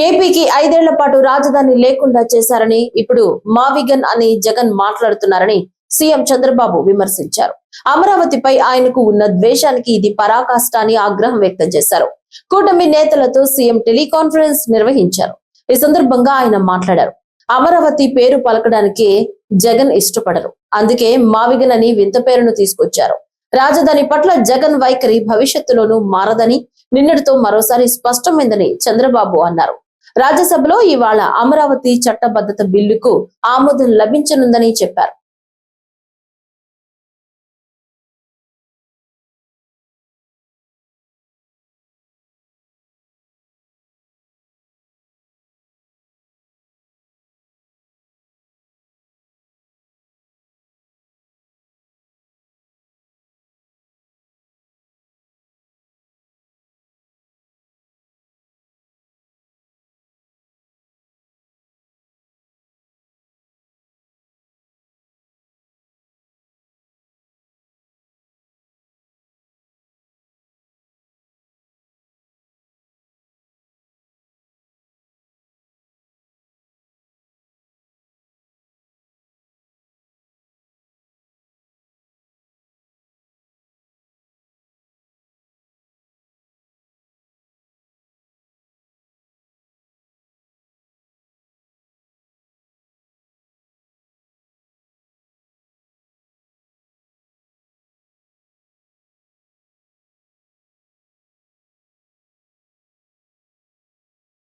ఏపీకి 5 ఏళ్ల పాటు రాజధాని లేకుండా చేశారని, ఇప్పుడు మావిగన్ అని జగన్ మాట్లాడుతున్నారని సీఎం చంద్రబాబు విమర్శించారు. అమరావతిపై ఆయనకు ఉన్న ద్వేషానికి ఇది పరాకాష్ట అని ఆగ్రహం వ్యక్తం చేశారు. కూటమి నేతలతో సీఎం టెలికాన్ఫరెన్స్ నిర్వహించారు. ఈ సందర్భంగా ఆయన మాట్లాడారు. అమరావతి పేరు పలకడానికి జగన్ ఇష్టపడరు, అందుకే మావిగన్ అని వింత పేరును తీసుకొచ్చారు. రాజధాని పట్ల జగన్ వైఖరి భవిష్యత్తులోనూ మారదని నిన్నటితో మరోసారి స్పష్టమైందని చంద్రబాబు అన్నారు. రాజ్యసభలో ఇవాళ అమరావతి చట్టబద్ధత బిల్లుకు ఆమోదం లభించనుందని చెప్పారు.